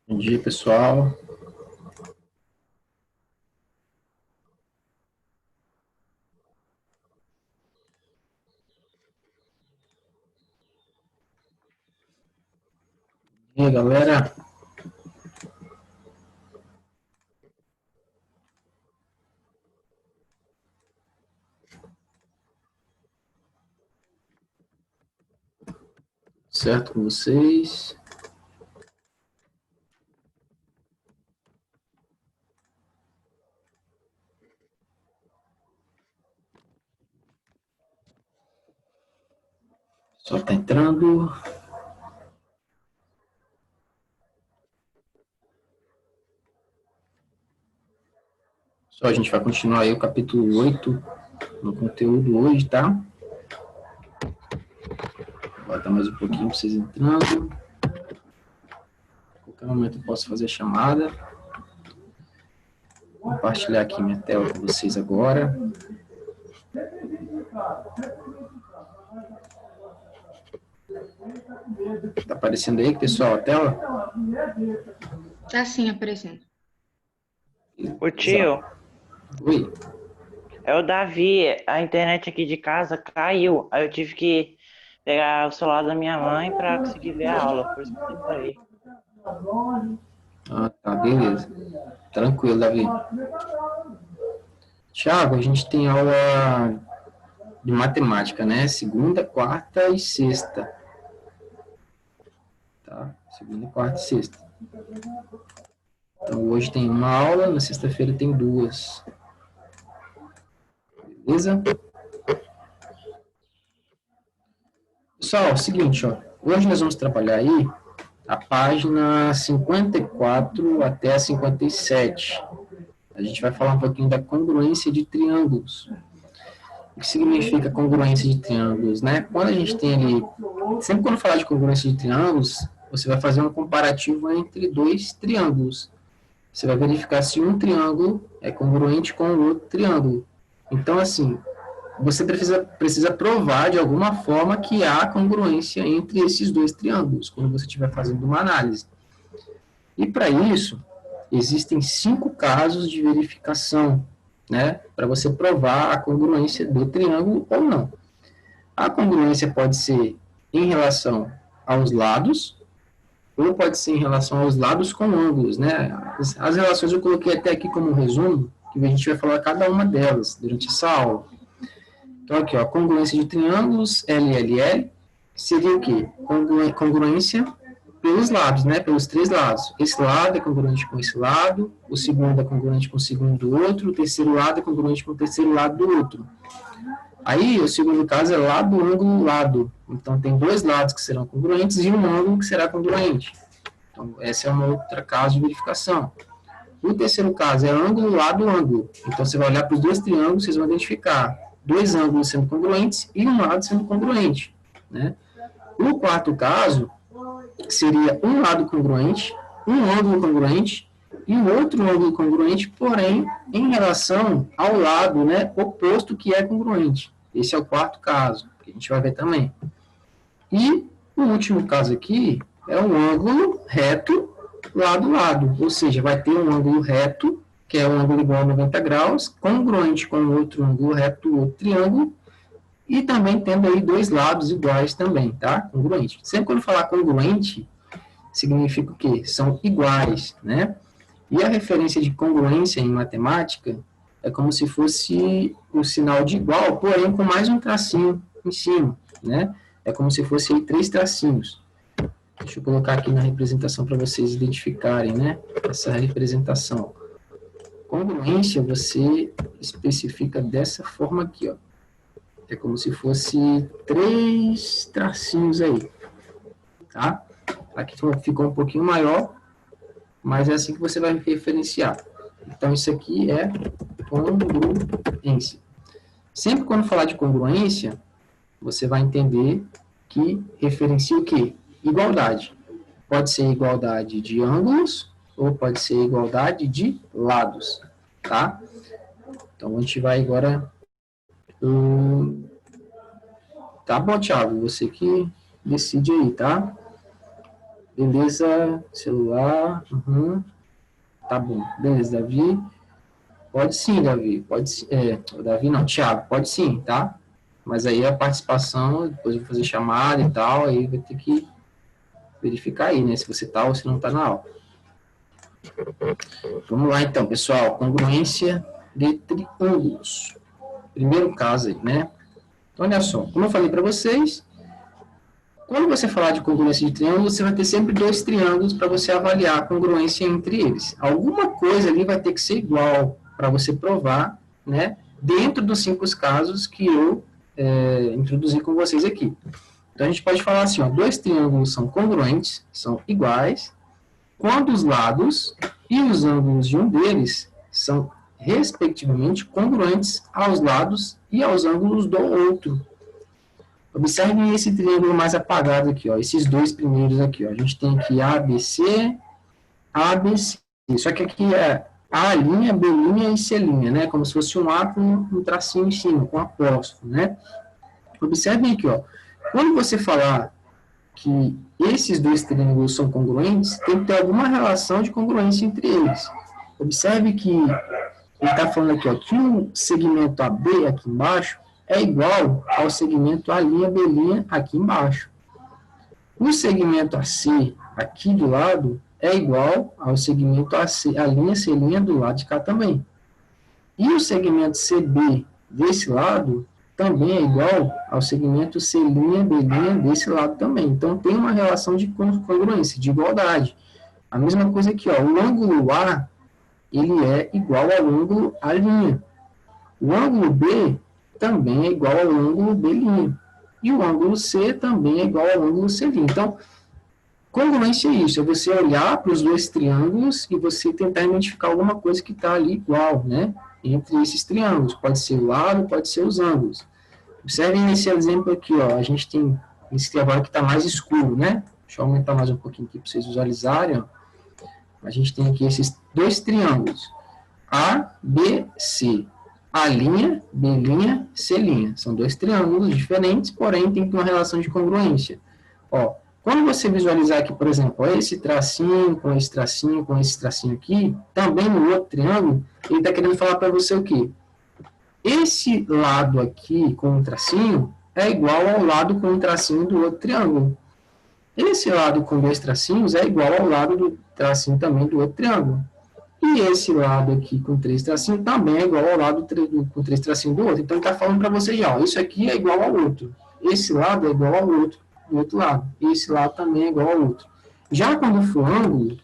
Bom dia, pessoal. E aí, galera? Certo com vocês? Só está entrando. Só a gente vai continuar aí o capítulo 8 no conteúdo hoje, tá? Vou botar mais um pouquinho para vocês entrando. A qualquer momento eu posso fazer a chamada. Vou compartilhar aqui minha tela com vocês agora. Tá aparecendo aí, pessoal, a tela? Tá sim aparecendo. Ô tio, Oi. é o Davi. A internet aqui de casa caiu. Aí eu tive que pegar o celular da minha mãe pra conseguir ver a aula. Por isso que eu saí. Ah, tá, beleza. Tranquilo, Davi. Thiago, a gente tem aula de matemática, né? Segunda, quarta e sexta. Tá? Segunda, quarta e sexta. Então, hoje tem uma aula, na sexta-feira tem duas. Beleza? Pessoal, é o seguinte, ó. Hoje nós vamos trabalhar aí a página 54 até a 57. A gente vai falar um pouquinho da congruência de triângulos. O que significa congruência de triângulos, né? Quando a gente tem ali, sempre quando falar de congruência de triângulos, você vai fazer um comparativo entre dois triângulos. Você vai verificar se um triângulo é congruente com o outro triângulo. Então, assim, você precisa provar de alguma forma que há congruência entre esses dois triângulos, quando você estiver fazendo uma análise. E para isso, existem 5 casos de verificação, né, para você provar a congruência do triângulo ou não. A congruência pode ser em relação aos lados, ou pode ser em relação aos lados com ângulos, né? As relações eu coloquei até aqui como um resumo, que a gente vai falar cada uma delas durante essa aula. Então, aqui, ó, congruência de triângulos, LLL, seria o quê? Congruência pelos lados, né? Pelos 3 lados. Esse lado é congruente com esse lado, o segundo é congruente com o segundo do outro, o terceiro lado é congruente com o terceiro lado do outro. Aí, o segundo caso é lado, ângulo, lado. Então, tem 2 lados que serão congruentes e um ângulo que será congruente. Então, essa é uma outra caso de verificação. O terceiro caso é ângulo, lado, ângulo. Então, você vai olhar para os 2 triângulos, vocês vão identificar 2 ângulos sendo congruentes e um lado sendo congruente, né? O quarto caso seria um lado congruente, um ângulo congruente e um outro ângulo congruente, porém, em relação ao lado, né, oposto que é congruente. Esse é o quarto caso, que a gente vai ver também. E o último caso aqui é um ângulo reto lado-lado, ou seja, vai ter um ângulo reto, que é um ângulo igual a 90 graus, congruente com o outro ângulo reto do outro triângulo, e também tendo aí 2 lados iguais também, tá? Congruente. Sempre quando falar congruente, significa o quê? São iguais, né? E a referência de congruência em matemática é como se fosse o sinal de igual, porém com mais um tracinho em cima, né? É como se fosse aí 3 tracinhos. Deixa eu colocar aqui na representação para vocês identificarem, né? Essa representação. Congruência você especifica dessa forma aqui, ó. É como se fosse 3 tracinhos aí, tá? Aqui ficou um pouquinho maior, mas é assim que você vai referenciar. Então, isso aqui é congruência. Sempre quando falar de congruência, você vai entender que referencia o quê? Igualdade. Pode ser igualdade de ângulos ou pode ser igualdade de lados, tá? Então, a gente vai agora... Tá bom, Thiago, você que decide aí, tá? Beleza, celular. Uhum. Tá bom. Beleza, Davi. Pode sim, Davi. Pode sim. Davi não, Thiago, pode sim, tá? Mas aí a participação, depois eu vou fazer chamada e tal, aí vai ter que verificar aí, né? Se você tá ou se não tá na aula. Vamos lá então, pessoal. Congruência de triângulos. Primeiro caso aí, né? Então, olha só. Como eu falei para vocês, quando você falar de congruência de triângulos, você vai ter sempre dois triângulos para você avaliar a congruência entre eles. Alguma coisa ali vai ter que ser igual para você provar, né? Dentro dos 5 casos que eu introduzi com vocês aqui. Então, a gente pode falar assim, ó, dois triângulos são congruentes, são iguais, quando os lados e os ângulos de um deles são, respectivamente, congruentes aos lados e aos ângulos do outro. Observem esse triângulo mais apagado aqui, ó, esses dois primeiros aqui. Ó. A gente tem aqui ABC, ABC. Só que aqui é A', B' e C', né? Como se fosse um A com um tracinho em cima, com apóstrofo, né? Observem aqui, ó. Quando você falar que esses dois triângulos são congruentes, tem que ter alguma relação de congruência entre eles. Observe que ele está falando aqui, ó, que o segmento AB aqui embaixo é igual ao segmento A', B' aqui embaixo. O segmento AC aqui do lado é igual ao segmento AC, A', C' do lado de cá também. E o segmento CB desse lado também é igual ao segmento C', B' desse lado também. Então, tem uma relação de congruência, de igualdade. A mesma coisa aqui, ó, o ângulo A, ele é igual ao ângulo A'. O ângulo B também é igual ao ângulo B'. E o ângulo C também é igual ao ângulo C'. Então, congruência é isso, é você olhar para os dois triângulos e você tentar identificar alguma coisa que está ali igual, né? Entre esses triângulos. Pode ser o lado, pode ser os ângulos. Observem nesse exemplo aqui, ó. A gente tem esse agora que está mais escuro, né? Deixa eu aumentar mais um pouquinho aqui para vocês visualizarem, ó. A gente tem aqui esses dois triângulos. A, B, C. A', B', C'. São dois triângulos diferentes, porém tem uma relação de congruência. Ó, quando você visualizar aqui, por exemplo, ó, esse tracinho, com esse tracinho, com esse tracinho aqui, também no outro triângulo, ele está querendo falar para você o quê? Esse lado aqui com o tracinho é igual ao lado com o tracinho do outro triângulo. Esse lado com dois tracinhos é igual ao lado do tracinho também do outro triângulo. E esse lado aqui com 3 tracinhos também é igual ao lado com 3 tracinhos do outro. Então, ele está falando para você já, ó, isso aqui é igual ao outro. Esse lado é igual ao outro, do outro lado. Esse lado também é igual ao outro. Já quando for ângulo,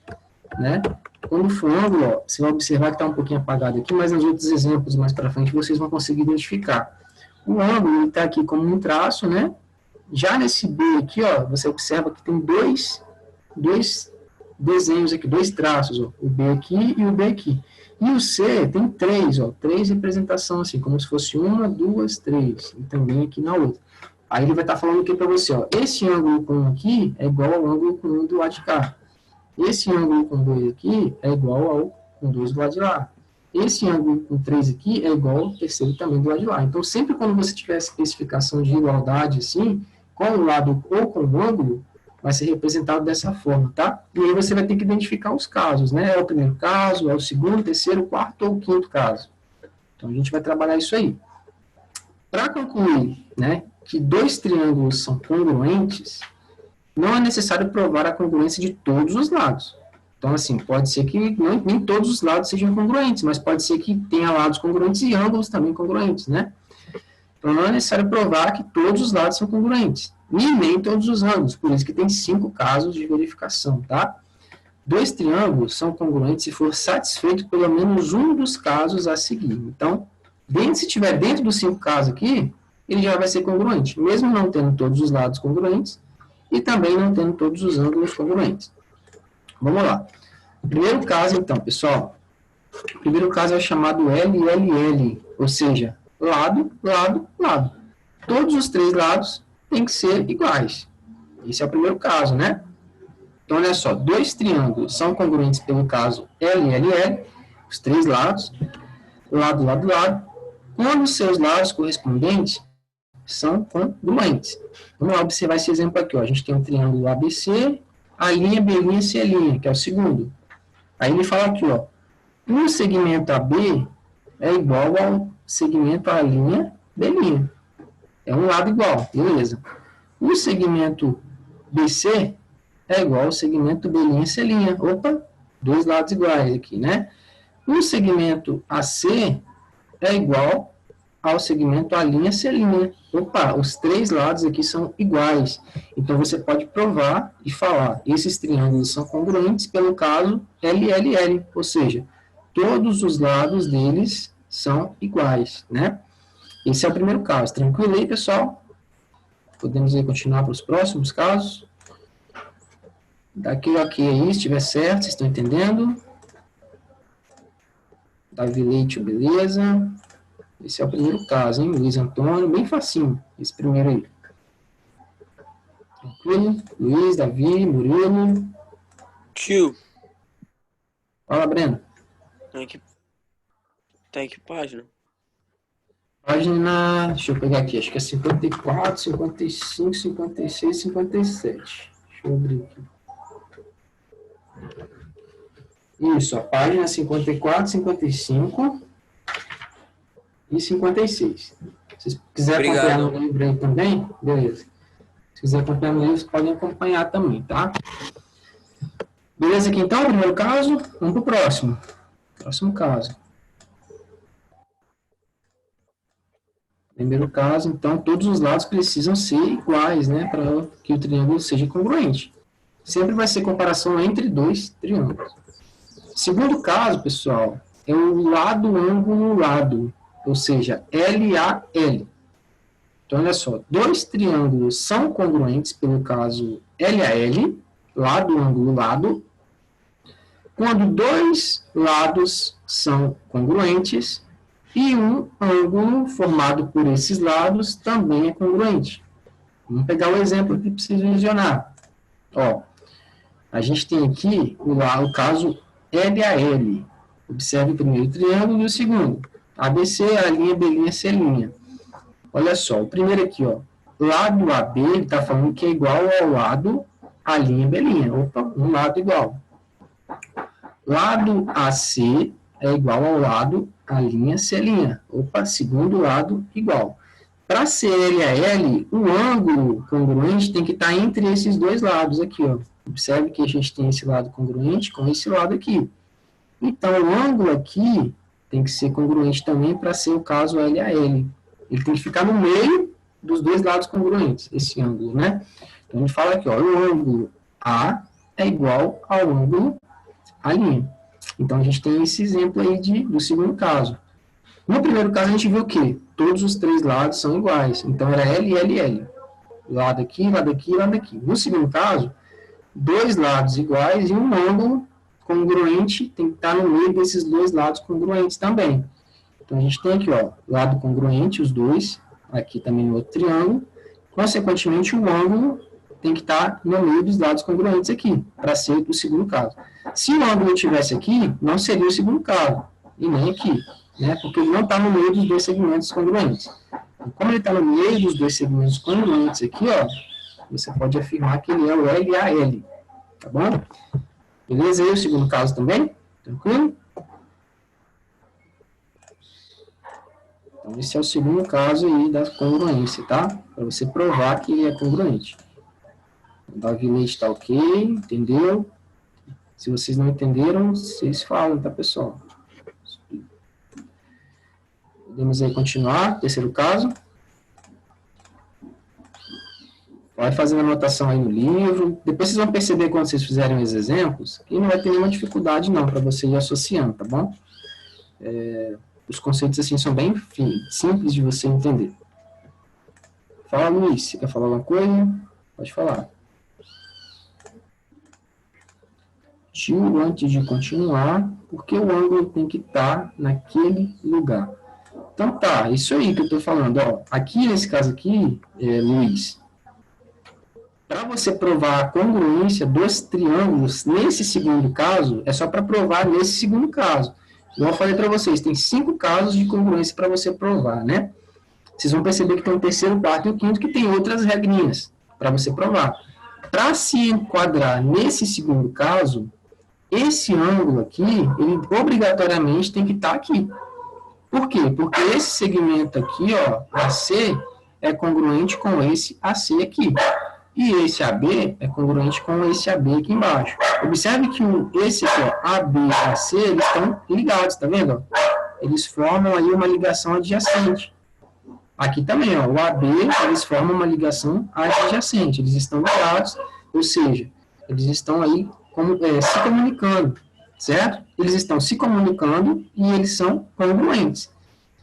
né? Quando for ângulo, ó, você vai observar que está um pouquinho apagado aqui, mas nos outros exemplos mais para frente vocês vão conseguir identificar. O ângulo está aqui como um traço, né? Já nesse B aqui, ó, você observa que tem dois desenhos aqui, dois traços, ó, o B aqui e o B aqui. E o C tem 3, ó, 3 representações, assim, como se fosse 1, 2, 3, e também aqui na outra. Aí ele vai estar falando aqui para você, ó, esse ângulo com 1 aqui é igual ao ângulo com 1 do lado de cá. Esse ângulo com 2 aqui é igual ao com 2 do lado de lá. Esse ângulo com 3 aqui é igual ao terceiro também do lado de lá. Então, sempre quando você tiver essa especificação de igualdade, assim, com o lado ou com o ângulo, vai ser representado dessa forma, tá? E aí você vai ter que identificar os casos, né? É o primeiro caso, é o segundo, terceiro, quarto ou quinto caso. Então, a gente vai trabalhar isso aí. Para concluir, né, que dois triângulos são congruentes, não é necessário provar a congruência de todos os lados. Então, assim, pode ser que nem todos os lados sejam congruentes, mas pode ser que tenha lados congruentes e ângulos também congruentes, né? Então, não é necessário provar que todos os lados são congruentes, e nem todos os ângulos, por isso que tem 5 casos de verificação, tá? Dois triângulos são congruentes se for satisfeito pelo menos um dos casos a seguir. Então, se estiver dentro dos 5 casos aqui, ele já vai ser congruente, mesmo não tendo todos os lados congruentes, e também não tendo todos os ângulos congruentes. Vamos lá. O primeiro caso, então, pessoal. O primeiro caso é chamado LLL, ou seja, lado, lado, lado. Todos os 3 lados têm que ser iguais. Esse é o primeiro caso, né? Então, olha só. 2 triângulos são congruentes pelo caso LLL, os 3 lados, lado, lado, lado, quando os seus lados correspondentes são congruentes. Vamos lá observar esse exemplo aqui. Ó. A gente tem um triângulo ABC, A linha B', C', que é o segundo. Aí ele fala aqui, ó, o segmento AB é igual ao segmento A', B'. É um lado igual, beleza. O segmento BC é igual ao segmento B', C'. Opa, dois lados iguais aqui, né? O segmento AC é igual ao segmento A', C'. Opa, os três lados aqui são iguais. Então, você pode provar e falar, esses triângulos são congruentes pelo caso LLL, ou seja, todos os lados deles são iguais, né? Esse é o primeiro caso. Tranquilo aí, pessoal? Podemos aí continuar para os próximos casos. Daqui o ok aí, se estiver certo, vocês estão entendendo? Davi Leite, beleza? Esse é o primeiro caso, hein? Luiz Antônio, bem facinho, esse primeiro aí. Tranquilo? Luiz, Davi, Murilo. Tio, Fala, Breno. tá em que página? Página, deixa eu pegar aqui, acho que é 54, 55, 56, 57. Deixa eu abrir aqui. Isso, a página 54, 55 e 56. Se vocês quiserem acompanhar no livro aí também, beleza. Se quiser acompanhar no livro, vocês podem acompanhar também, tá? Beleza aqui então, primeiro caso, vamos pro próximo. Próximo caso. Primeiro caso, então, todos os lados precisam ser iguais, né, para que o triângulo seja congruente. Sempre vai ser comparação entre dois triângulos. Segundo caso, pessoal, é o lado, ângulo, lado, ou seja, LAL. Então, olha só, dois triângulos são congruentes pelo caso LAL, lado, ângulo, lado, quando dois lados são congruentes e um ângulo formado por esses lados também é congruente. Vamos pegar o exemplo que precisa visionar. Ó, a gente tem aqui o caso LAL. Observe o primeiro triângulo e o segundo. ABC, A', B', C'. Olha só, o primeiro aqui, ó. Lado AB, ele está falando que é igual ao lado A', B'. Opa, um lado igual. Lado AC é igual ao lado A', C'. Opa, segundo lado igual. Para ser LAL, o ângulo congruente tem que estar entre esses dois lados aqui, ó. Observe que a gente tem esse lado congruente com esse lado aqui. Então, o ângulo aqui tem que ser congruente também para ser o caso LAL. Ele tem que ficar no meio dos dois lados congruentes, esse ângulo, né? Então, a gente fala aqui, ó, o ângulo A é igual ao ângulo A'. Então, a gente tem esse exemplo aí do segundo caso. No primeiro caso, a gente viu o quê? Todos os três lados são iguais. Então, era LLL. Lado aqui, lado aqui, lado aqui. No segundo caso, dois lados iguais e um ângulo congruente tem que estar no meio desses dois lados congruentes também. Então, a gente tem aqui, ó, lado congruente, os dois, aqui também no outro triângulo. Consequentemente, o ângulo tem que estar no meio dos lados congruentes aqui, para ser o segundo caso. Se o ângulo estivesse aqui, não seria o segundo caso, e nem aqui, né? Porque ele não está no meio dos dois segmentos congruentes. E como ele está no meio dos dois segmentos congruentes aqui, ó, você pode afirmar que ele é o LAL, tá bom? Beleza? E o segundo caso também? Tranquilo? Então, esse é o segundo caso aí da congruência, tá? Para você provar que ele é congruente. O Davi Leite está ok, entendeu? Se vocês não entenderam, vocês falam, tá, pessoal? Podemos aí continuar, terceiro caso. Vai fazendo anotação aí no livro. Depois vocês vão perceber quando vocês fizerem os exemplos, que não vai ter nenhuma dificuldade não, para você ir associando, tá bom? Os conceitos assim são bem simples de você entender. Fala, Luiz, você quer falar alguma coisa? Pode falar. Tio, antes de continuar, porque o ângulo tem que estar naquele lugar. Então tá, isso aí que eu estou falando. Ó, aqui nesse caso aqui, Luiz, para você provar a congruência dos triângulos nesse segundo caso, é só para provar nesse segundo caso. Igual eu falei para vocês, tem 5 casos de congruência para você provar, né? Vocês vão perceber que tem o terceiro, quarto e o quinto que tem outras regrinhas para você provar. Para se enquadrar nesse segundo caso, esse ângulo aqui, ele obrigatoriamente tem que estar aqui. Por quê? Porque esse segmento aqui, ó, AC, é congruente com esse AC aqui. E esse AB é congruente com esse AB aqui embaixo. Observe que esse aqui, ó, AB e AC, eles estão ligados, tá vendo? Eles formam aí uma ligação adjacente. Aqui também, ó, o AB, eles formam uma ligação adjacente. Eles estão ligados, ou seja, eles estão aí se comunicando, certo? Eles estão se comunicando e eles são congruentes.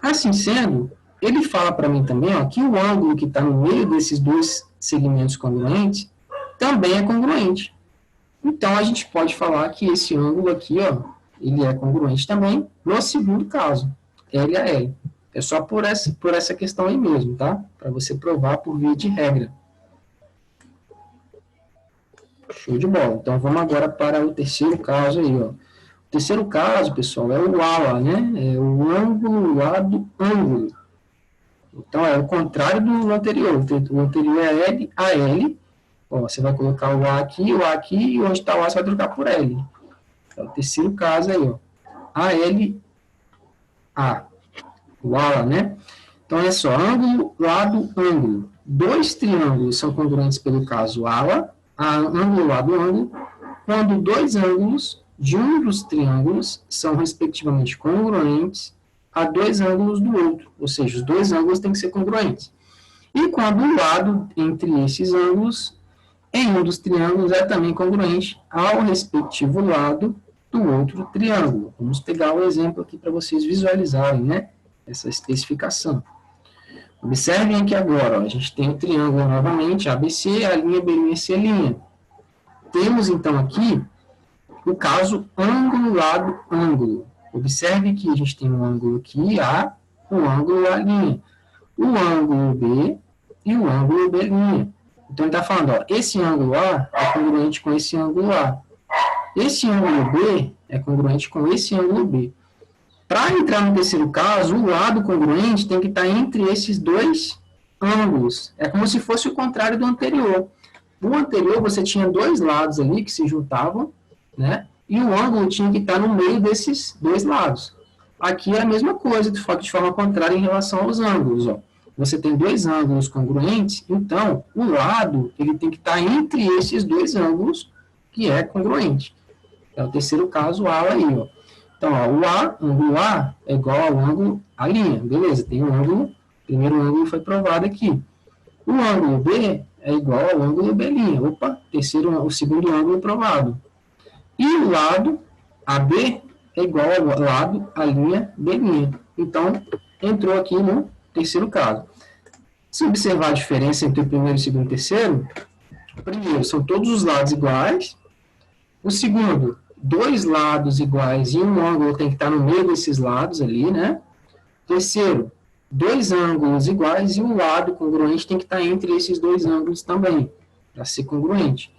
Assim sendo, ele fala para mim também, ó, que o ângulo que está no meio desses dois segmentos congruentes também é congruente. Então, a gente pode falar que esse ângulo aqui, ó, ele é congruente também no segundo caso, L a L. É só por essa questão aí mesmo, tá? Para você provar por via de regra. Show de bola. Então, vamos agora para o terceiro caso aí, ó. O terceiro caso, pessoal, é o ALA, né? É o ângulo, lado, ângulo. Então, é o contrário do anterior. O anterior é L, a L. Ó, você vai colocar o A aqui, e onde está o A você vai trocar por L. É o terceiro caso aí, ó. AL, A. O ALA, né? Então, é só, ângulo, lado, ângulo. Dois triângulos são congruentes pelo caso ALA, ângulo, lado, ângulo, quando dois ângulos de um dos triângulos são, respectivamente, congruentes a dois ângulos do outro. Ou seja, os dois ângulos têm que ser congruentes. E quando o lado entre esses ângulos, em um dos triângulos, é também congruente ao respectivo lado do outro triângulo. Vamos pegar o exemplo aqui para vocês visualizarem, né? Essa especificação. Observem aqui agora, ó, a gente tem o triângulo novamente, ABC, a linha B', C'. Temos, então, aqui o caso ângulo, lado, ângulo. Observe que a gente tem um ângulo aqui, A, um ângulo A', o ângulo B e o ângulo B'. Então, ele está falando, ó, esse ângulo A é congruente com esse ângulo A. Esse ângulo B é congruente com esse ângulo B. Para entrar no terceiro caso, o lado congruente tem que estar entre esses dois ângulos. É como se fosse o contrário do anterior. No anterior, você tinha dois lados ali que se juntavam, né? E o ângulo tinha que estar no meio desses dois lados. Aqui é a mesma coisa, de forma contrária em relação aos ângulos, ó. Você tem dois ângulos congruentes, então o lado ele tem que estar entre esses dois ângulos, que é congruente. É o terceiro caso, ALA aí, ó. Então, ó, o ângulo A é igual ao ângulo A', beleza, tem um ângulo, o primeiro ângulo foi provado aqui. O ângulo B é igual ao ângulo B', opa, o segundo ângulo provado. E o lado AB é igual ao lado A'B'. Então, entrou aqui no terceiro caso. Se observar a diferença entre o primeiro, o segundo e o terceiro, o primeiro, são todos os lados iguais. O segundo, dois lados iguais e um ângulo tem que estar no meio desses lados ali, né? Terceiro, dois ângulos iguais e um lado congruente tem que estar entre esses dois ângulos também, para ser congruente.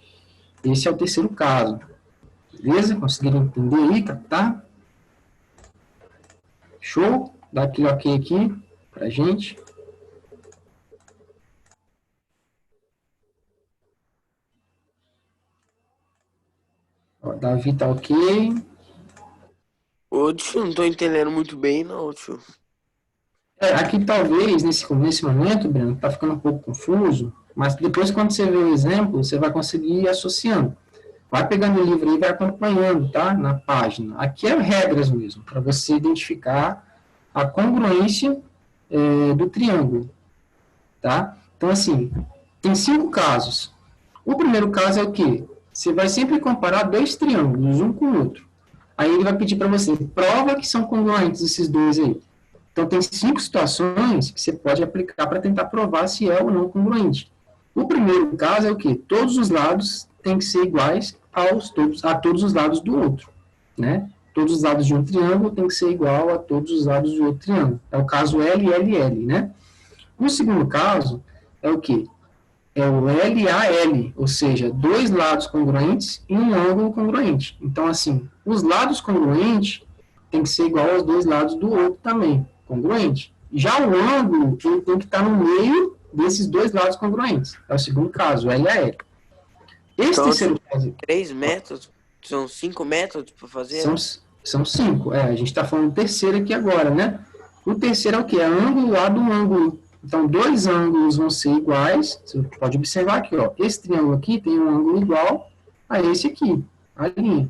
Esse é o terceiro caso. Beleza? Conseguiram entender aí, captar? Show? Dá aquele ok aqui pra gente. Ó, Davi tá ok. Ô, tio, não tô entendendo muito bem, não, tio. Aqui talvez, nesse momento, Breno, tá ficando um pouco confuso, mas depois quando você vê o exemplo, você vai conseguir ir associando. Vai pegando o livro aí e vai acompanhando, tá? Na página. Aqui é regras mesmo, para você identificar a congruência do triângulo, tá? Então, assim, tem 5 casos. O primeiro caso é o quê? Você vai sempre comparar dois triângulos, um com o outro. Aí ele vai pedir para você, prova que são congruentes esses dois aí. Então, tem 5 situações que você pode aplicar para tentar provar se é ou não congruente. O primeiro caso é o quê? Todos os lados têm que ser iguais a todos os lados do outro, né? Todos os lados de um triângulo têm que ser igual a todos os lados do outro triângulo. É o caso LLL, né? O segundo caso é o quê? É o LAL, ou seja, dois lados congruentes e um ângulo congruente. Então, assim, os lados congruentes têm que ser igual aos dois lados do outro também, congruente. Já o ângulo, ele tem que estar no meio desses dois lados congruentes. É o segundo caso, o LAL. Esse Então, terceiro caso 3 métodos? São 5 métodos para fazer? são 5. A gente está falando do terceiro aqui agora, né? O terceiro é o quê? É ângulo A do ângulo. Então, dois ângulos vão ser iguais. Você pode observar aqui, ó. Esse triângulo aqui tem um ângulo igual a esse aqui, a linha.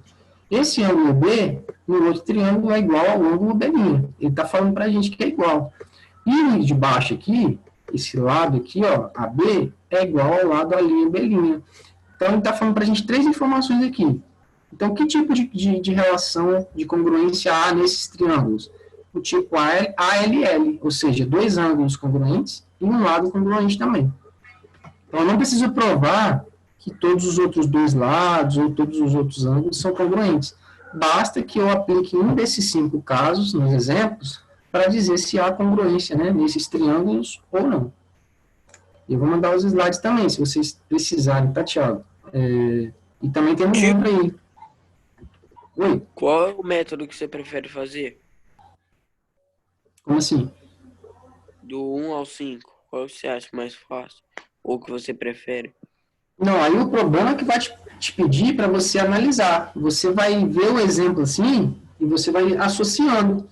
Esse ângulo B, no outro triângulo, é igual ao ângulo B'. Ele está falando para a gente que é igual. E de baixo aqui, esse lado aqui, ó, AB, é igual ao lado da linha B'. Então, ele está falando para a gente 3 informações aqui. Então, que tipo de relação de congruência há nesses triângulos? O tipo ALL, ou seja, 2 ângulos congruentes e um lado congruente também. Então, eu não preciso provar que todos os outros 2 lados ou todos os outros ângulos são congruentes. Basta que eu aplique um desses 5 casos, nos exemplos, para dizer se há congruência, né, nesses triângulos ou não. Eu vou mandar os slides também, se vocês precisarem, tá, Thiago? E também tem um livro aí. Oi? Qual é o método que você prefere fazer? Como assim? Do 1 ao 5. Qual você acha mais fácil? Ou que você prefere? Não, aí o problema é que vai te pedir para você analisar. Você vai ver o exemplo assim e você vai associando.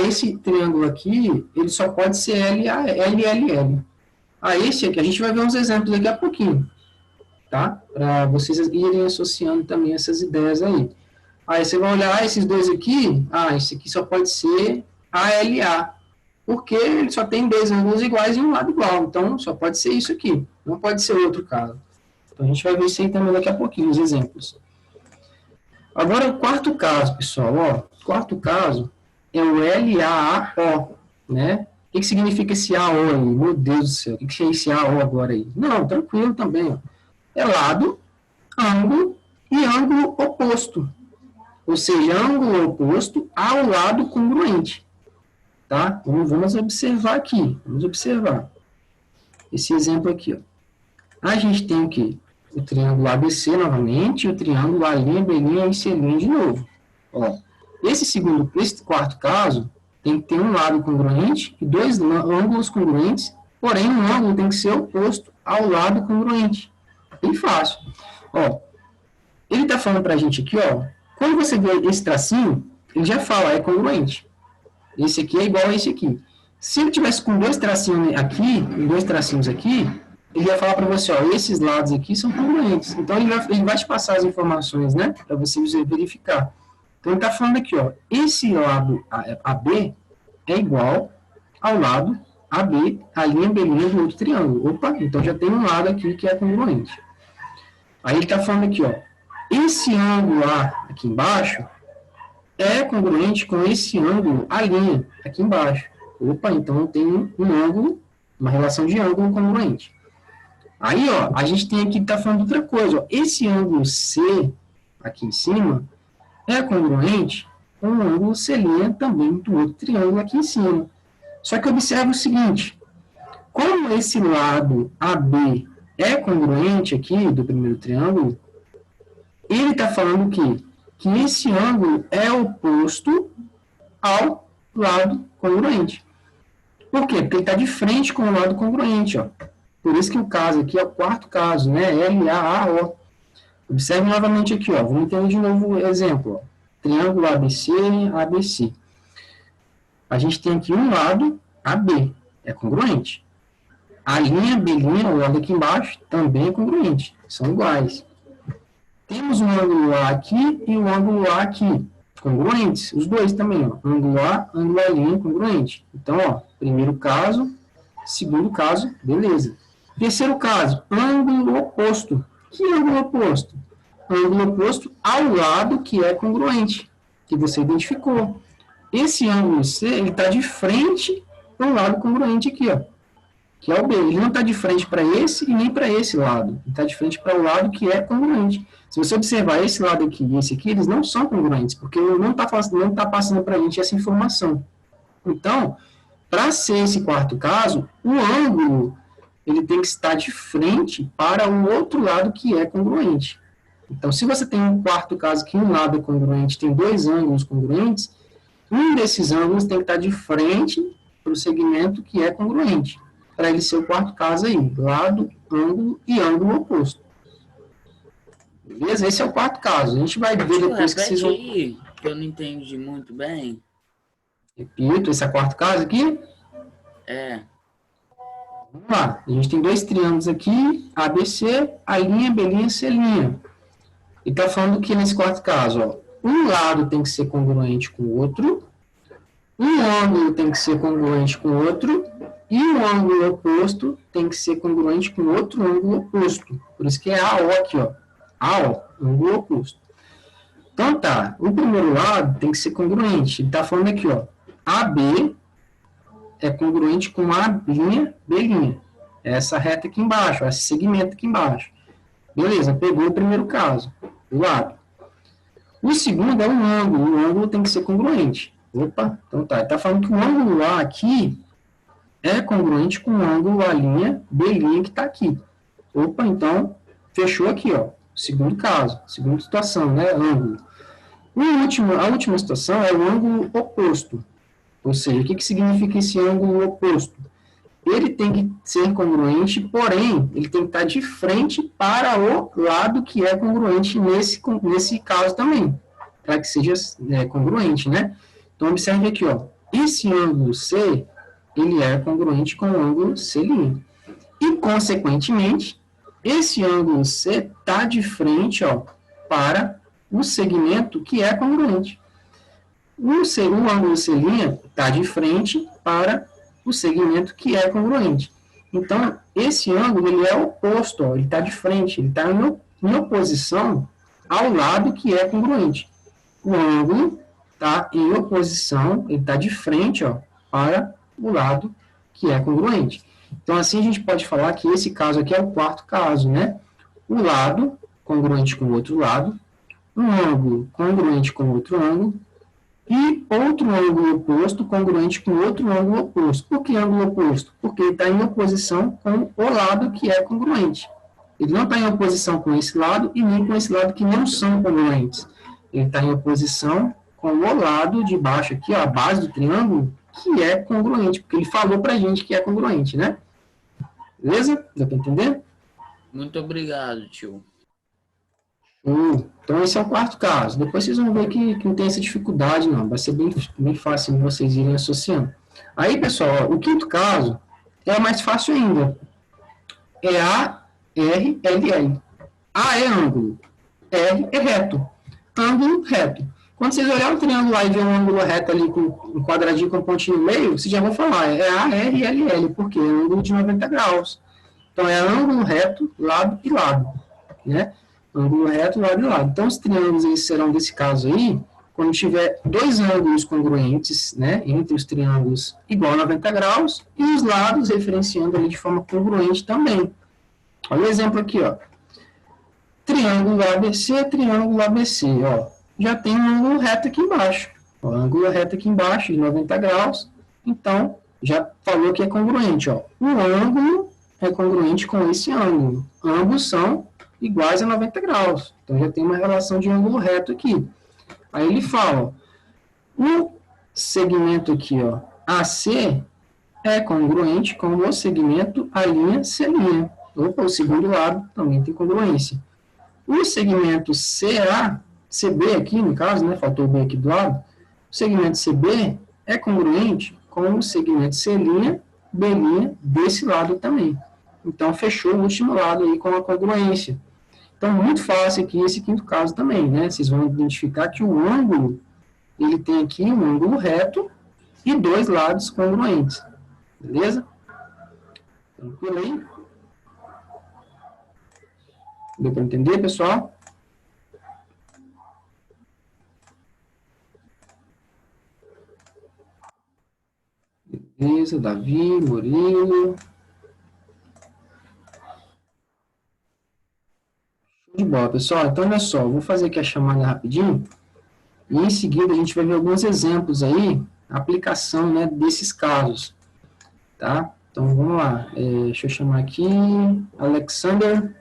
Esse triângulo aqui, ele só pode ser LLL. Esse aqui, a gente vai ver uns exemplos daqui a pouquinho, tá? Para vocês irem associando também essas ideias aí. Aí você vai olhar esses dois aqui, esse aqui só pode ser ALA, porque ele só tem 2 ângulos iguais e um lado igual, então só pode ser isso aqui, não pode ser outro caso. Então a gente vai ver isso aí também daqui a pouquinho, os exemplos. Agora o quarto caso, pessoal, ó, o quarto caso é o LAO, né? O que significa esse AO aí? Meu Deus do céu, o que é esse AO agora aí? Não, tranquilo também, ó. É lado, ângulo e ângulo oposto. Ou seja, ângulo oposto ao lado congruente. Tá? Vamos observar aqui. Vamos observar. Esse exemplo aqui. Ó. A gente tem o quê? O triângulo ABC novamente, e o triângulo A', B' e C' de novo. Ó, esse quarto caso, tem que ter um lado congruente e 2 ângulos congruentes, porém um ângulo tem que ser oposto ao lado congruente. Bem fácil. Ó, ele está falando para a gente aqui, ó, quando você vê esse tracinho, ele já fala, é congruente. Esse aqui é igual a esse aqui. Se ele tivesse com 2 tracinhos aqui, 2 tracinhos aqui, ele vai falar para você, ó, esses lados aqui são congruentes. Então, ele vai te passar as informações, né, para você verificar. Então, ele está falando aqui, ó, esse lado AB é igual ao lado AB, a linha B' do outro triângulo. Opa, então já tem um lado aqui que é congruente. Aí ele está falando aqui, ó, esse ângulo A aqui embaixo é congruente com esse ângulo A' aqui embaixo. Opa, então tem um ângulo, uma relação de ângulo congruente. Aí, ó, a gente tem aqui, tá falando outra coisa, ó, esse ângulo C aqui em cima é congruente com o ângulo C' também do outro triângulo aqui em cima. Só que observe o seguinte, como esse lado AB é congruente aqui do primeiro triângulo, ele está falando que esse ângulo é oposto ao lado congruente. Por quê? Porque ele está de frente com o lado congruente, ó. Por isso que o caso aqui é o quarto caso, né? LAO. Observe novamente aqui, ó. Vamos ter de novo o exemplo, ó. Triângulo ABC, ABC. A gente tem aqui um lado AB, é congruente. A linha B', o lado aqui embaixo, também é congruente. São iguais. Temos um ângulo A aqui e um ângulo A aqui. Congruentes. Os dois também, ó. Ângulo A, ângulo A' congruente. Então, ó, primeiro caso, segundo caso, beleza. Terceiro caso, ângulo oposto. Que ângulo oposto? Ângulo oposto ao lado que é congruente, que você identificou. Esse ângulo C, ele está de frente para o lado congruente aqui, ó. Que é o B. Ele não está de frente para esse e nem para esse lado. Ele está de frente para o lado que é congruente. Se você observar esse lado aqui e esse aqui, eles não são congruentes, porque não está passando para a gente essa informação. Então, para ser esse quarto caso, o ângulo ele tem que estar de frente para o outro lado que é congruente. Então, se você tem um quarto caso que um lado é congruente, tem 2 ângulos congruentes, um desses ângulos tem que estar de frente para o segmento que é congruente, para ele ser o quarto caso aí, lado, ângulo e ângulo oposto. Beleza? Esse é o quarto caso. A gente vai ver Tio, depois que vocês repete vão... aí, que eu não entendi muito bem. Repito, esse é o quarto caso aqui. É, Vamos lá. A gente tem dois triângulos aqui, ABC, A', B', C'. E está falando que nesse quarto caso, ó, um lado tem que ser congruente com o outro, um ângulo tem que ser congruente com o outro, e o ângulo oposto tem que ser congruente com outro ângulo oposto. Por isso que é AO aqui, ó. AO, ângulo oposto. Então tá, o primeiro lado tem que ser congruente. Ele está falando aqui, ó, AB é congruente com A', B'. Essa reta aqui embaixo, esse segmento aqui embaixo. Beleza, pegou o primeiro caso, o lado. O segundo é o ângulo tem que ser congruente. Opa, então tá, ele está falando que o ângulo A aqui é congruente com o ângulo A', B' que está aqui. Opa, então, fechou aqui, ó, segundo caso, segunda situação, né, ângulo. A última situação é o ângulo oposto. Ou seja, o que significa esse ângulo oposto? Ele tem que ser congruente, porém, ele tem que estar de frente para o lado que é congruente nesse caso também, para que seja congruente, né? Então, observe aqui, ó, esse ângulo C, ele é congruente com o ângulo C'. E, consequentemente, esse ângulo C está de frente, ó, para o segmento que é congruente. O ângulo C' está de frente para o segmento que é congruente. Então, esse ângulo ele é oposto, ó, ele está de frente, ele está em oposição ao lado que é congruente. O ângulo está em oposição, ele está de frente, ó, para o lado que é congruente. Então, assim a gente pode falar que esse caso aqui é o quarto caso, né? O lado congruente com o outro lado, um ângulo congruente com outro ângulo, e outro ângulo oposto congruente com outro ângulo oposto. Por que ângulo oposto? Porque ele está em oposição com o lado que é congruente. Ele não está em oposição com esse lado e nem com esse lado que não são congruentes. Ele está em oposição com o lado de baixo aqui, ó, a base do triângulo, que é congruente, porque ele falou para a gente que é congruente, né? Beleza? Deu para entender? muito obrigado, tio. Então, esse é o quarto caso. Depois vocês vão ver que não tem essa dificuldade, não. Vai ser bem fácil de vocês irem associando. Aí, pessoal, ó, o quinto caso é mais fácil ainda. É A, R, L, L. A é ângulo. R é reto. Ângulo, reto. Quando vocês olharem o triângulo lá e ver um ângulo reto ali com um quadradinho com um pontinho no meio, vocês já vão falar, é A, R, L, L. Por quê? É ângulo de 90 graus. Então, é ângulo reto, lado e lado. Né? Ângulo reto, lado e lado. Então, os triângulos eles serão desse caso aí, quando tiver dois ângulos congruentes, né, entre os triângulos igual a 90 graus, e os lados referenciando ali de forma congruente também. Olha o exemplo aqui, ó. Triângulo ABC, ó. Já tem um ângulo reto aqui embaixo. O ângulo reto aqui embaixo, de 90 graus. Então, já falou que é congruente, ó. O ângulo é congruente com esse ângulo. Ambos são iguais a 90 graus. Então, já tem uma relação de ângulo reto aqui. Aí ele fala, ó, o segmento aqui, ó, AC é congruente com o segmento AC'. Opa, o segundo lado também tem congruência. O segmento CB aqui, no caso, né, faltou o B aqui do lado, o segmento CB é congruente com o segmento C', B' desse lado também. Então, fechou o último lado aí com a congruência. Então, muito fácil aqui esse quinto caso também, né? Vocês vão identificar que o ângulo, ele tem aqui um ângulo reto e dois lados congruentes. Beleza? Tranquilo aí? Deu para entender, pessoal? Beleza, Davi, Murilo. De bola, pessoal. Então, olha só, eu vou fazer aqui a chamada rapidinho e em seguida a gente vai ver alguns exemplos aí, aplicação, né, desses casos, tá? Então, vamos lá. Deixa eu chamar aqui Alexander,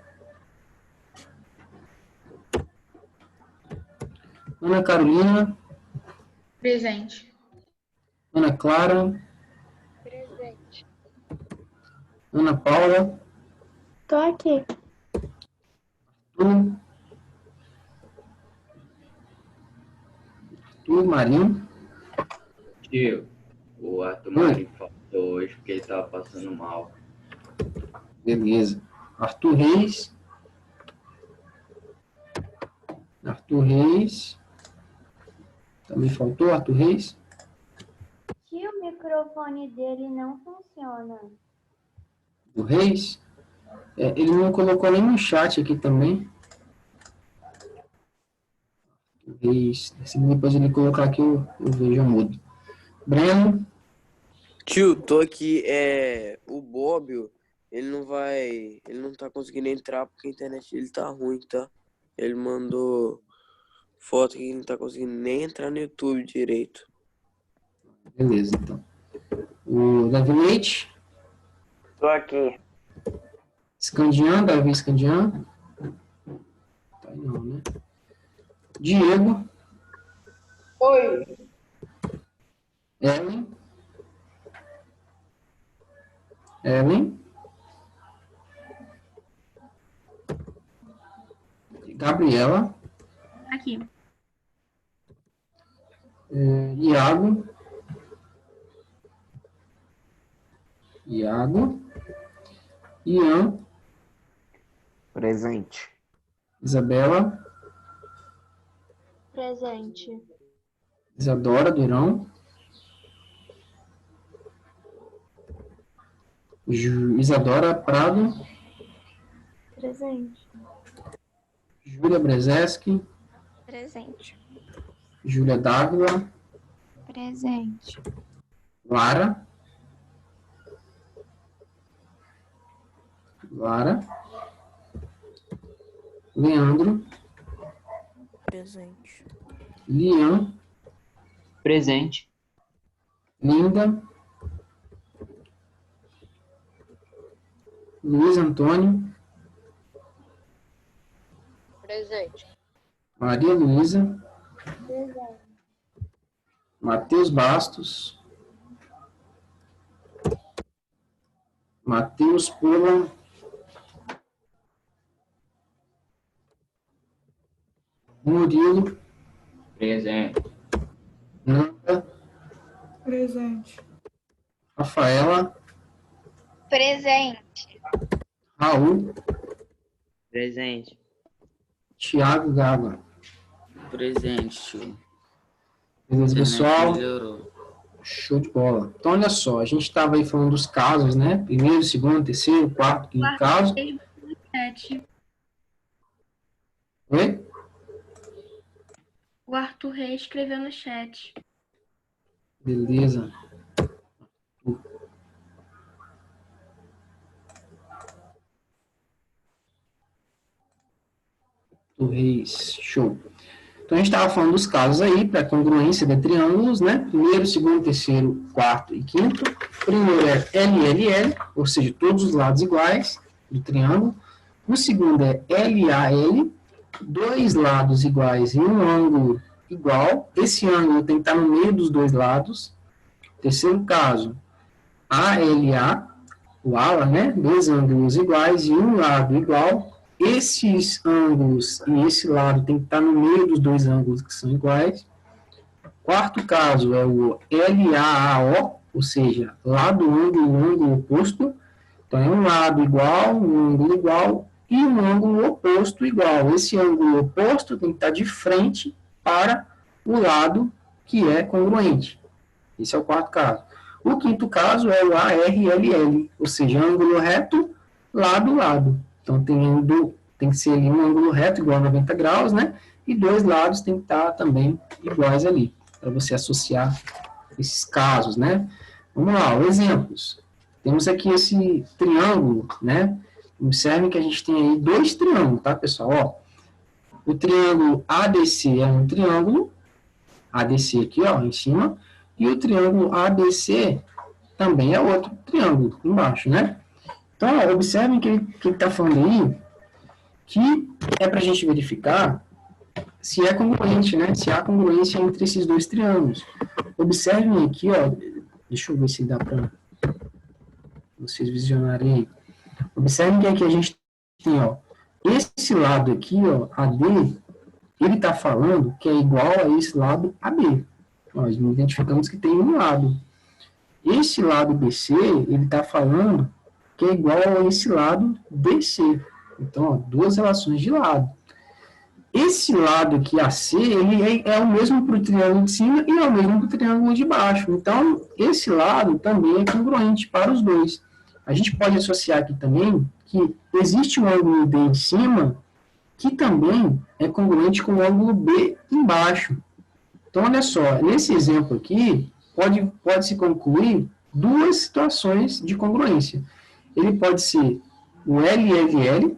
Ana Carolina, Presente. Ana Clara, Presente. Ana Paula, Tô aqui. Arthur, Arthur Marinho. Tio, o Arthur Marinho faltou hoje porque ele tava passando mal. Beleza. Arthur Reis. Arthur Reis. Também faltou Arthur Reis. Se o microfone dele não funciona. Do Reis. Ele não colocou nem no chat aqui também. Reis. Se depois ele colocar aqui, eu vejo, eu mudo. Breno. Tio, tô aqui, o Bobbio, ele não tá conseguindo entrar porque a internet dele tá ruim, tá? Ele mandou foto que ele não tá conseguindo nem entrar no YouTube direito. Beleza, então. O Davi Leite. Tô aqui. Scandian, Davi Scandian. Tá aí não, né? Diego. Oi. Ellen. Ellen. Gabriela. Aqui. Iago. Iago. Ian. Presente. Isabela. Presente. Isadora Durão. Isadora Prado. Presente. Júlia Brezeski. Presente. Júlia Dávila. Presente. Lara. Lara. Leandro. Presente. Lian. Presente. Linda. Luiz Antônio. Presente. Maria Luísa. Presente. Matheus Bastos. Matheus Pola. Murilo. Presente. Nanda. Presente. Rafaela. Presente. Raul. Presente. Thiago Gaba. Presente, tio. Beleza, Internet pessoal? melhorou. Show de bola. Então, olha só, a gente estava aí falando dos casos, né? Primeiro, segundo, terceiro, quarto, quinto caso. 7. Oi? O Arthur Reis escreveu no chat. Beleza. Do Reis. Show. Então, a gente estava falando dos casos aí, para congruência de triângulos, né? Primeiro, segundo, terceiro, quarto e quinto. Primeiro é LLL, ou seja, todos os lados iguais do triângulo. O segundo é LAL, dois lados iguais e um ângulo igual. Esse ângulo tem que estar no meio dos dois lados. Terceiro caso, ALA, o ala, né? Dois ângulos iguais e um lado igual. Esses ângulos e esse lado tem que estar no meio dos dois ângulos que são iguais. Quarto caso é o LAAO, ou seja, lado, ângulo oposto. Então, é um lado igual, um ângulo igual e um ângulo oposto igual. Esse ângulo oposto tem que estar de frente para o lado que é congruente. Esse é o quarto caso. O quinto caso é o ARLL, ou seja, ângulo reto, lado, lado. Então, tem que ser ali um ângulo reto igual a 90 graus, né? E dois lados tem que estar também iguais ali, para você associar esses casos, né? Vamos lá, exemplos. Temos aqui esse triângulo, né? Observem que a gente tem aí dois triângulos, tá, pessoal? Ó, o triângulo ADC é um triângulo, ADC aqui, ó, em cima, e o triângulo ABC também é outro triângulo, embaixo, né? Então, ó, observem que ele está falando aí que é para a gente verificar se é congruente, né? Se há congruência entre esses dois triângulos. Observem aqui, ó, deixa eu ver se dá para vocês visionarem aí. Observem que aqui a gente tem, ó, esse lado aqui, ó, AD, ele está falando que é igual a esse lado AB. Nós identificamos que tem um lado. Esse lado BC, ele está falando que é igual a esse lado DC. Então, ó, duas relações de lado. Esse lado aqui, AC, ele é o mesmo para o triângulo de cima e é o mesmo para o triângulo de baixo. Então, esse lado também é congruente para os dois. A gente pode associar aqui também que existe um ângulo D em cima que também é congruente com o ângulo B embaixo. Então, olha só, nesse exemplo aqui, pode-se concluir duas situações de congruência. Ele pode ser o LLL,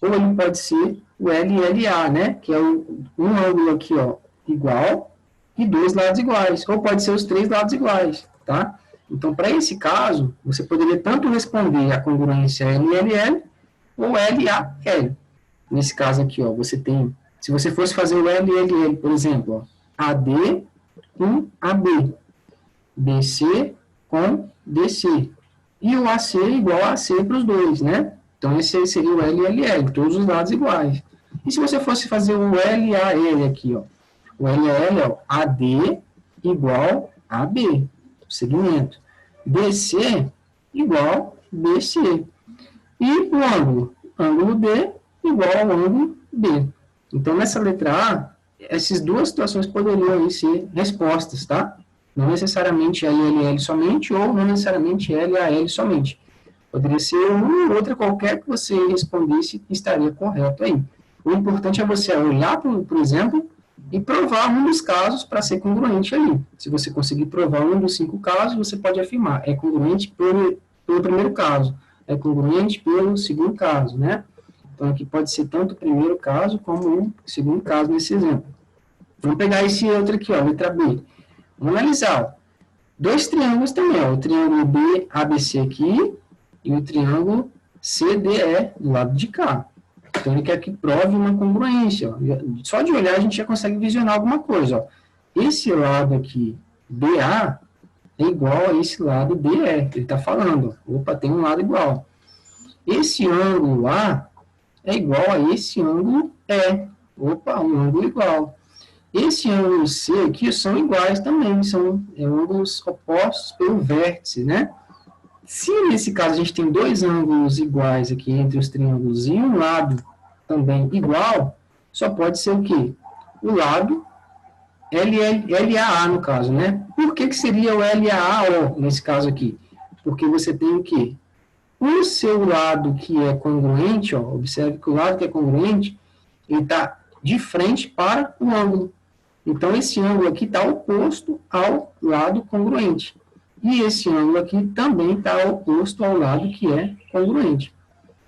ou ele pode ser o LLA, né? Que é um ângulo aqui, ó, igual, e dois lados iguais. Ou pode ser os três lados iguais, tá? Então, para esse caso, você poderia tanto responder a congruência LLL ou LAL. Nesse caso aqui, ó, você tem, se você fosse fazer o LLL, por exemplo, ó, AD com AB, BC com DC, e o AC igual a AC para os dois, né? Então, esse seria o LLL, todos os lados iguais. E se você fosse fazer o LAL aqui, ó, o LAL é o AD igual a AB, segmento, BC igual BC, e o ângulo D igual ao ângulo B. Então, nessa letra A, essas duas situações poderiam aí ser respostas, tá? Não necessariamente LLL somente, ou não necessariamente LAL somente. Poderia ser uma ou outra qualquer que você respondesse e estaria correto aí. O importante é você olhar, por exemplo, e provar um dos casos para ser congruente ali. Se você conseguir provar um dos 5 casos, você pode afirmar, é congruente pelo primeiro caso, é congruente pelo segundo caso, né? Então, aqui pode ser tanto o primeiro caso como o segundo caso nesse exemplo. Vamos pegar esse outro aqui, ó, letra B. Vamos analisar, ó. Dois triângulos também, ó, o triângulo BABC aqui e o triângulo CDE do lado de cá. Então, ele quer que prove uma congruência, ó. Só de olhar a gente já consegue visionar alguma coisa, ó. Esse lado aqui, BA, é igual a esse lado DE, ele está falando, ó. Opa, tem um lado igual. Esse ângulo A é igual a esse ângulo E. Opa, um ângulo igual. Esse ângulo C aqui são iguais também, são ângulos opostos pelo vértice, né? Se nesse caso a gente tem dois ângulos iguais aqui entre os triângulos e um lado também igual, só pode ser o quê? O lado LAA no caso, né? Por que seria o LAO nesse caso aqui? Porque você tem o quê? O seu lado que é congruente, ó, observe que o lado que é congruente, ele está de frente para o ângulo. Então, esse ângulo aqui está oposto ao lado congruente. E esse ângulo aqui também está oposto ao lado que é congruente.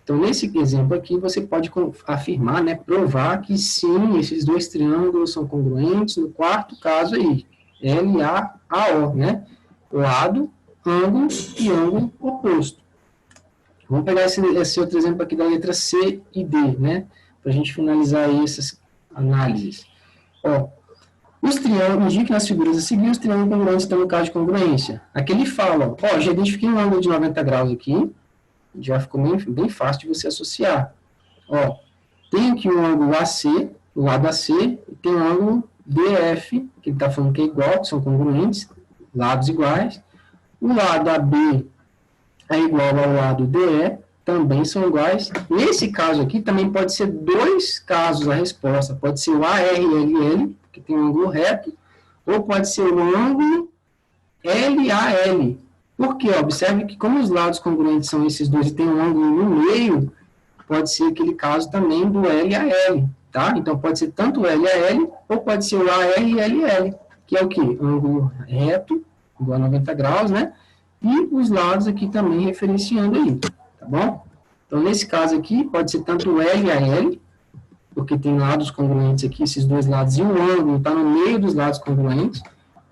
Então, nesse exemplo aqui, você pode afirmar, né, provar que sim, esses dois triângulos são congruentes no quarto caso aí, LAAO, né? Lado, ângulo e ângulo oposto. Vamos pegar esse outro exemplo aqui da letra C e D, né? Para a gente finalizar aí essas análises. Ó, os triângulos, indiquem nas figuras a seguir os triângulos congruentes estão no caso de congruência. Aqui ele fala, ó, já identifiquei um ângulo de 90 graus aqui, já ficou bem fácil de você associar. Ó, tem aqui um ângulo AC, o lado AC, e tem um ângulo DF, que ele está falando que é igual, que são congruentes, lados iguais. O lado AB é igual ao lado DE, também são iguais. Nesse caso aqui, também pode ser dois casos a resposta. Pode ser o ARLL, que tem um ângulo reto, ou pode ser o ângulo LAL. Porque, observe que como os lados congruentes são esses dois e tem um ângulo no meio, pode ser aquele caso também do LAL, tá? Então, pode ser tanto o LAL, ou pode ser o ARLL, que é o quê? Ângulo reto, igual a 90 graus, né? E os lados aqui também referenciando aí, tá bom? Então, nesse caso aqui, pode ser tanto o LAL, porque tem lados congruentes aqui, esses dois lados, e o ângulo está no meio dos lados congruentes,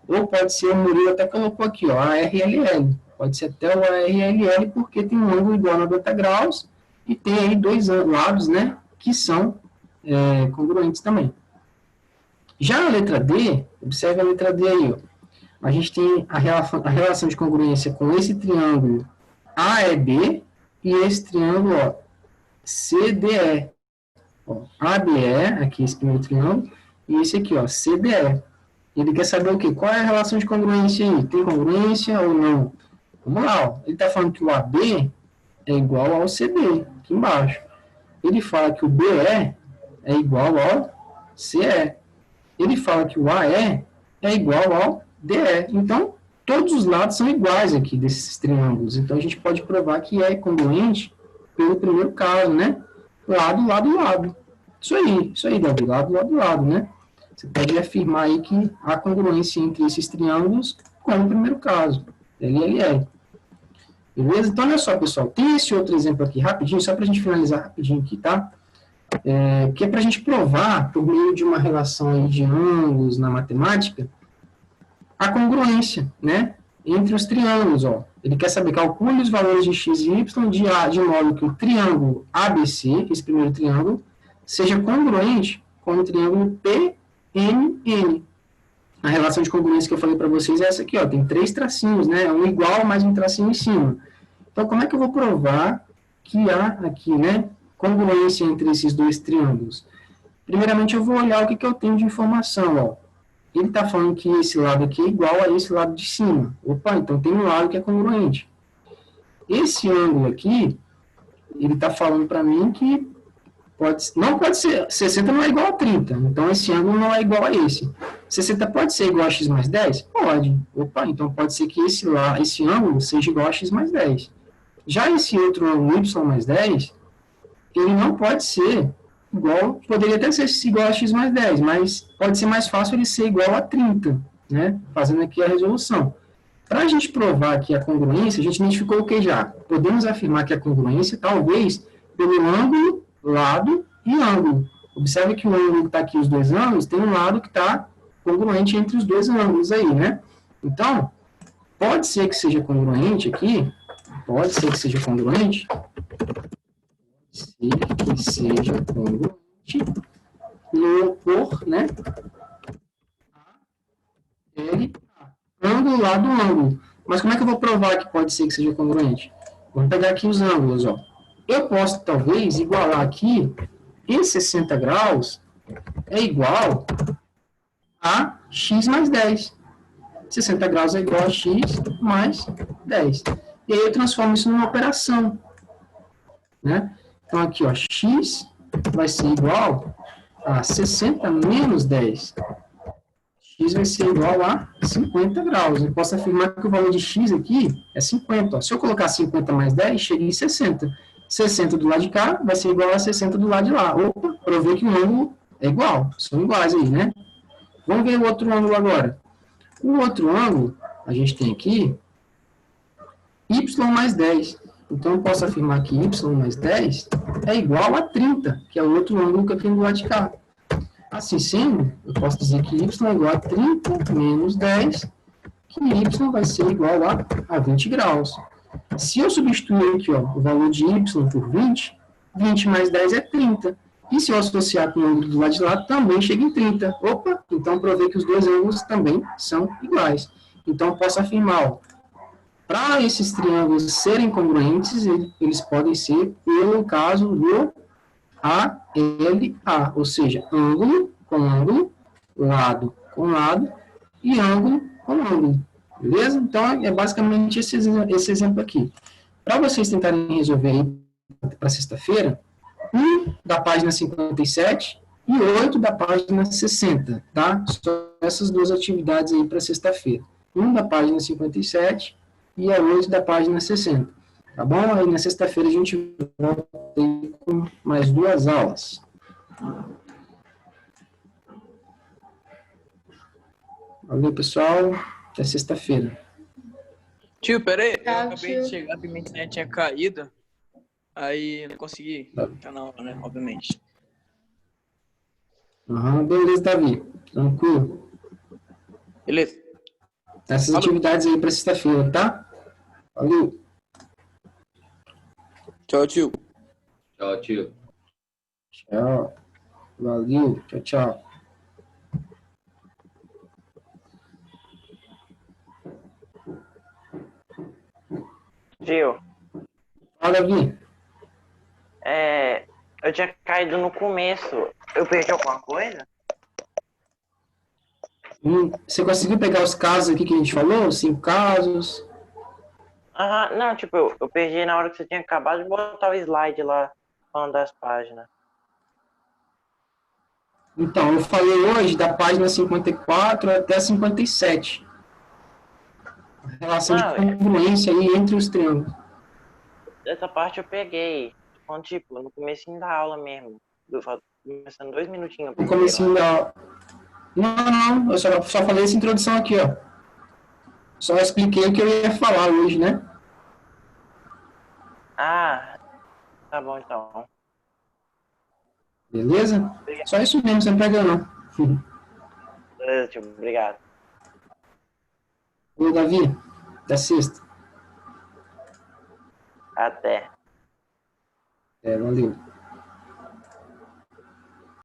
ou pode ser, o Murilo até colocou aqui, ó, ARLL, pode ser até o ARLL, porque tem um ângulo igual a 90 graus, e tem aí dois lados, né, que são congruentes também. Já a letra D, observe a letra D aí, ó, a gente tem a relação de congruência com esse triângulo AEB, e esse triângulo, ó, CDE. Ó, ABE, aqui esse primeiro triângulo, e esse aqui, ó, CDE. Ele quer saber o quê? Qual é a relação de congruência aí? Tem congruência ou não? Vamos lá, ó. Ele está falando que o AB é igual ao CB, aqui embaixo. Ele fala que o BE é igual ao CE. Ele fala que o AE é igual ao DE. Então, todos os lados são iguais aqui desses triângulos. Então, a gente pode provar que é congruente pelo primeiro caso, né? Lado, lado, lado. Isso aí, Davi. Lado, lado, lado, né? Você pode afirmar aí que há congruência entre esses triângulos com o primeiro caso. LLL. Beleza? Então, olha só, pessoal. Tem esse outro exemplo aqui, rapidinho, só para a gente finalizar rapidinho aqui, tá? Que é para a gente provar, por meio de uma relação aí de ângulos na matemática, a congruência, né? Entre os triângulos, ó. Ele quer saber, calcule os valores de x e y de modo que o triângulo ABC, esse primeiro triângulo, seja congruente com o triângulo PNN. A relação de congruência que eu falei para vocês é essa aqui, ó. Tem 3 tracinhos, né? Um igual mais um tracinho em cima. Então, como é que eu vou provar que há aqui, né, congruência entre esses 2 triângulos? Primeiramente, eu vou olhar o que eu tenho de informação, ó. Ele está falando que esse lado aqui é igual a esse lado de cima. Opa, então tem um lado que é congruente. Esse ângulo aqui, ele está falando para mim que não pode ser, 60 não é igual a 30, então esse ângulo não é igual a esse. 60 pode ser igual a x mais 10? Pode. Opa, então pode ser que esse ângulo seja igual a x mais 10. Já esse outro ângulo y mais 10, ele não pode ser igual, poderia até ser igual a x mais 10, mas pode ser mais fácil ele ser igual a 30, né? Fazendo aqui a resolução. Para a gente provar aqui a congruência, a gente identificou o que já? Podemos afirmar que a congruência, talvez, pelo ângulo, lado e ângulo. Observe que o ângulo que está aqui, os 2 ângulos, tem um lado que está congruente entre os 2 ângulos aí, né? Então, pode ser que seja congruente aqui, pode ser que seja congruente, por, né, L, ângulo, lado, ângulo. Mas como é que eu vou provar que pode ser que seja congruente? Vamos pegar aqui os ângulos, ó. Eu posso, talvez, igualar aqui, esse 60 graus é igual a x mais 10. 60 graus é igual a x mais 10. E aí eu transformo isso numa operação, né? Então, aqui, ó, x vai ser igual a 60 menos 10. X vai ser igual a 50 graus. Eu posso afirmar que o valor de x aqui é 50. Ó. Se eu colocar 50 mais 10, chega em 60. 60 do lado de cá vai ser igual a 60 do lado de lá. Opa, provei que o ângulo é igual. São iguais aí, né? Vamos ver o outro ângulo agora. O outro ângulo, a gente tem aqui y mais 10. Então, eu posso afirmar que y mais 10 é igual a 30, que é o outro ângulo que eu tenho do lado de cá. Assim sendo, eu posso dizer que y é igual a 30 menos 10, que y vai ser igual a 20 graus. Se eu substituir aqui, ó, o valor de y por 20, 20 mais 10 é 30. E se eu associar com o ângulo do lado de lá, também chega em 30. Opa, então provei que os 2 ângulos também são iguais. Então, eu posso afirmar, para esses triângulos serem congruentes, eles podem ser, pelo caso do ALA, ou seja, ângulo com ângulo, lado com lado e ângulo com ângulo. Beleza? Então, é basicamente esse exemplo aqui. Para vocês tentarem resolver aí para sexta-feira, 1 da página 57 e 8 da página 60, tá? São essas 2 atividades aí para sexta-feira. 1 da página 57 e a 8 da página 60. Tá bom? Aí na sexta-feira a gente volta com mais 2 aulas. Valeu, pessoal. Até sexta-feira. Tio, peraí, eu acabei de chegar porque minha internet tinha caído. Aí não consegui entrar na aula, né? Obviamente. Beleza, Davi. Tranquilo. Beleza. Essas atividades aí para sexta-feira, tá? Valeu. Tchau, tio. Tchau, tio. Tchau. Valeu. Tchau, tchau. Gil. Fala, Davi. Eu tinha caído no começo. Eu perdi alguma coisa? Você conseguiu pegar os casos aqui que a gente falou? 5 casos? Aham, não, tipo, eu perdi na hora que você tinha acabado de botar o slide lá, falando das páginas. Então, eu falei hoje da página 54 até 57. A relação de Não, congruência aí entre os triângulos. essa parte eu peguei. Então, tipo, no comecinho da aula mesmo. Começando 2 minutinhos. Eu No peguei comecinho lá. da... Não, eu só falei essa introdução aqui, ó. Só expliquei o que eu ia falar hoje, né? Ah, tá bom então. Beleza? Só isso mesmo, você não pega não. Beleza, tio, obrigado. Ô, Davi, da sexta. Até. Valeu.